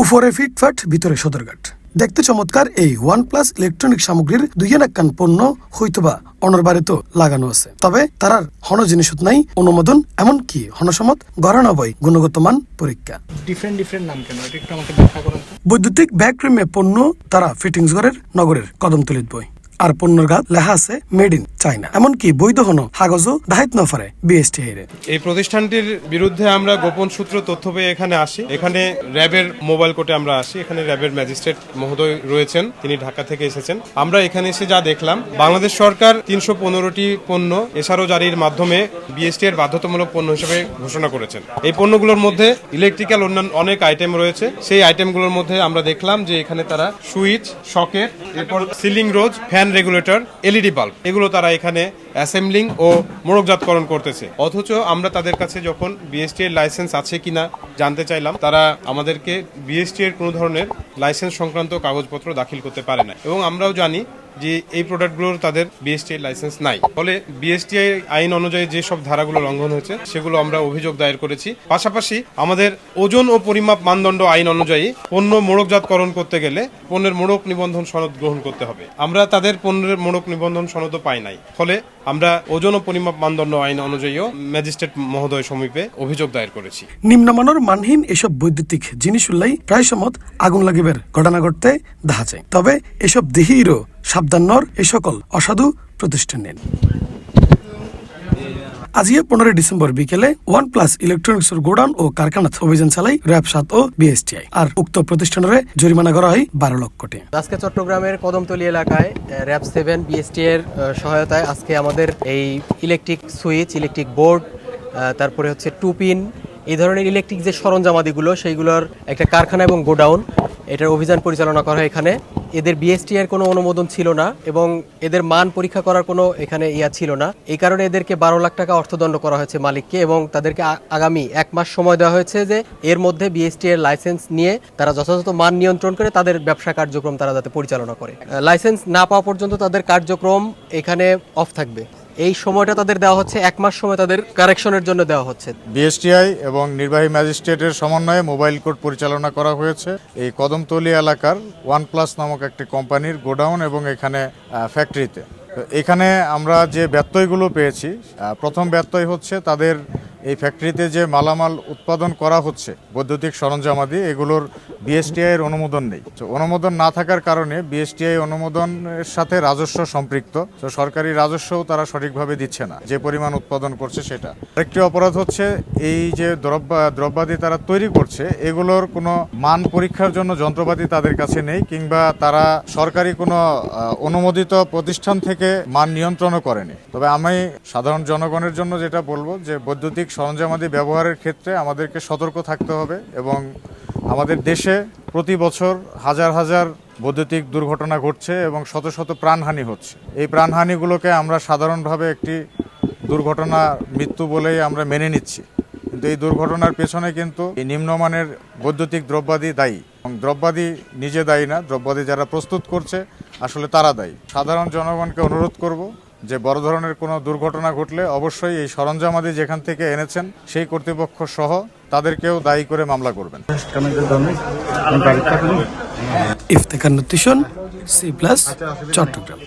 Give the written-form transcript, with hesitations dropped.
উপরে ফিটফাট, ভিতরে সদরঘাট। দেখতে চমৎকার এই OnePlus ইলেকট্রনিক সামগ্রীর দুইয়ানাক্কান পণ্য হয়তোবা অনরবারে তো লাগানো আছে, তবে তারার হন জিনিসত নাই অনুমোদন, এমনকি হনসমত গড়ানো বই গুণগত মান পরীক্ষা। ডিফারেন্ট নাম কেন, এটা একটু আমাকে ব্যাখ্যা করুন। বৈদ্যুতিক ব্যাকক্রিমে পণ্য তারা ফিটিংস ঘরের নগরের কদমতলিত বই, আর পণ্যের গাত লেখা আছে মেড ইন চায়না, এমনকি বৈধ হন কাগজও দাহিত নফারে BSTI এর। এই প্রতিষ্ঠানটির বিরুদ্ধে আমরা গোপন সূত্র তথ্য পেয়ে এখানে আসি। এখানে র্যাবের মোবাইল কোর্টে আমরা আসি। এখানে র্যাবের ম্যাজিস্ট্রেট মহোদয় রয়েছেন, তিনি ঢাকা থেকে এসেছেন। আমরা এখানে এসে যা দেখলাম, বাংলাদেশ সরকার 315টি পণ্য এসআরও জারির মাধ্যমে BSTI এর বাধ্যতামূলক পণ্য হিসেবে ঘোষণা করেছেন। এই পণ্যগুলোর মধ্যে ইলেকট্রিক্যাল অন্যান্য অনেক আইটেম রয়েছে। সেই আইটেমগুলোর মধ্যে আমরা দেখলাম যে এখানে তারা সুইচ, সকেট, এরপর সিলিং রোজ, ফ্যান রেগুলেটর, LED বাল্ব, এগুলো তারা এখানে অ্যাসেম্বলিং ও মোড়কজাতকরণ করতেছে। অথচ আমরা তাদের কাছে যখন BSTI এর লাইসেন্স আছে কিনা জানতে চাইলাম, তারা আমাদেরকে BSTI এর কোনো ধরনের লাইসেন্স সংক্রান্ত কাগজপত্র দাখিল করতে পারে না। এবং আমরাও জানি যে এই প্রোডাক্টগুলোর তাদের BSTI লাইসেন্স নাই। ফলে BSTI আইন অনুযায়ী যে সব ধারাগুলো লঙ্ঘন হয়েছে সেগুলো আমরা অভিযোগ দায়ের করেছি। পাশাপাশি আমাদের ওজন ও পরিমাপ মানদণ্ড আইন অনুযায়ী পণ্য মোড়কজাতকরণ করতে গেলে পণ্যের মোড়ক নিবন্ধন সনদ গ্রহণ করতে হবে। আমরা তাদের পণ্যের মোড়ক নিবন্ধন সনদও পাই নাই। ফলে আমরা ওজন ও পরিমাপ মানদণ্ড আইন অনুযায়ীও ম্যাজিস্ট্রেট মহোদয় সমীপে অভিযোগ দায়ের করেছি। নিম্নমানের মানহীন এসব বৈদ্যুতিক জিনিস উল্লাই প্রায় সময় আগুন লাগিবের ঘটনা ঘটতে দেখা যায়। তবে এসব দেহিরও সাবধানর এই সকল অসাধু প্রতিষ্ঠান নেন। আজিয়ে 15 ডিসেম্বর বিকেলে OnePlus ইলেকট্রনিক্সের গোডাউন ও কারখানাত অভিযান চালাই র্যাব 7 ও BSTI, আর উক্ত প্রতিষ্ঠানের জরিমানা করা হয় 12 লক্ষ টাকা। আজকে চট্টগ্রামের কদমতলী এলাকায় র্যাব 7 BSTI এর সহায়তায় আজকে আমাদের এই ইলেকট্রিক সুইচ, ইলেকট্রিক বোর্ড, তারপরে হচ্ছে টুপিন, এই ধরনের ইলেকট্রিক যে সরঞ্জামাদিগুলো সেইগুলোর একটা কারখানা এবং গোডাউন, এটার অভিযান পরিচালনা করা হয়। এখানে এদের BSTI এর কোনো অনুমোদন ছিল না এবং এদের মান পরীক্ষা করার কোনো এখানে ছিল না। এই কারণে এদেরকে 12 লাখ টাকা অর্থদণ্ড করা হয়েছে মালিককে, এবং তাদেরকে আগামী 1 মাস সময় দেওয়া হয়েছে যে এর মধ্যে BSTI এর লাইসেন্স নিয়ে তারা যথাযথ মান নিয়ন্ত্রণ করে তাদের ব্যবসা কার্যক্রম তারা যাতে পরিচালনা করে। লাইসেন্স না পাওয়া পর্যন্ত তাদের কার্যক্রম এখানে অফ থাকবে। এই সময়টা তাদের দেওয়া হচ্ছে, 1 মাস সময় তাদের কারেকশনের জন্য দেওয়া হচ্ছে। BSTI এবং নির্বাহী ম্যাজিস্ট্রেটের সমন্বয়ে মোবাইল কোর্ট পরিচালনা করা হয়েছে এই কদমতলী এলাকার OnePlus নামক একটি কোম্পানির গোডাউন এবং এখানে ফ্যাক্টরিতে। এখানে আমরা যে ব্যত্যয়গুলো পেয়েছি, প্রথম ব্যত্যয় হচ্ছে তাদের এই ফ্যাক্টরিতে যে মালামাল উৎপাদন করা হচ্ছে বৈদ্যুতিক সরঞ্জামাদি, এগুলোর BSTI এর অনুমোদন নেই। তো অনুমোদন না থাকার কারণে BSTI অনুমোদনের সাথে রাজস্ব সম্পৃক্ত, তো সরকারি রাজস্বও তারা সঠিকভাবে দিচ্ছে না যে পরিমাণ উৎপাদন করছে সেটা। আরেকটি অপরাধ হচ্ছে এই যে দ্রব্যাদি তারা তৈরি করছে, এগুলোর কোনো মান পরীক্ষার জন্য যন্ত্রপাতি তাদের কাছে নেই, কিংবা তারা সরকারি কোনো অনুমোদিত প্রতিষ্ঠান থেকে মান নিয়ন্ত্রণও করেনি। তবে আমি সাধারণ জনগণের জন্য যেটা বলবো যে বৈদ্যুতিক সরঞ্জামাদি ব্যবহারের ক্ষেত্রে আমাদেরকে সতর্ক থাকতে হবে, এবং আমাদের দেশে প্রতি বছর হাজার হাজার বৈদ্যুতিক দুর্ঘটনা ঘটছে এবং শত শত প্রাণহানি হচ্ছে। এই প্রাণহানিগুলোকে আমরা সাধারণভাবে একটি দুর্ঘটনা, মৃত্যু বলেই আমরা মেনে নিচ্ছি, কিন্তু এই দুর্ঘটনার পেছনে কিন্তু এই নিম্নমানের বৈদ্যুতিক দ্রব্যাদি দায়ী, এবং দ্রব্যাদি নিজে দায়ী না, দ্রব্যাদি যারা প্রস্তুত করছে আসলে তারা দায়ী। সাধারণ জনগণকে অনুরোধ করব যে বড় ধরনের কোনো দুর্ঘটনা ঘটলে অবশ্যই এই সরঞ্জামাদি যেখান থেকে এনেছেন সেই কর্তৃপক্ষ সহ তাদেরকেও দায়ী করে মামলা করবেন। ইফতেখার নতিশন, C+ চট্টগ্রাম।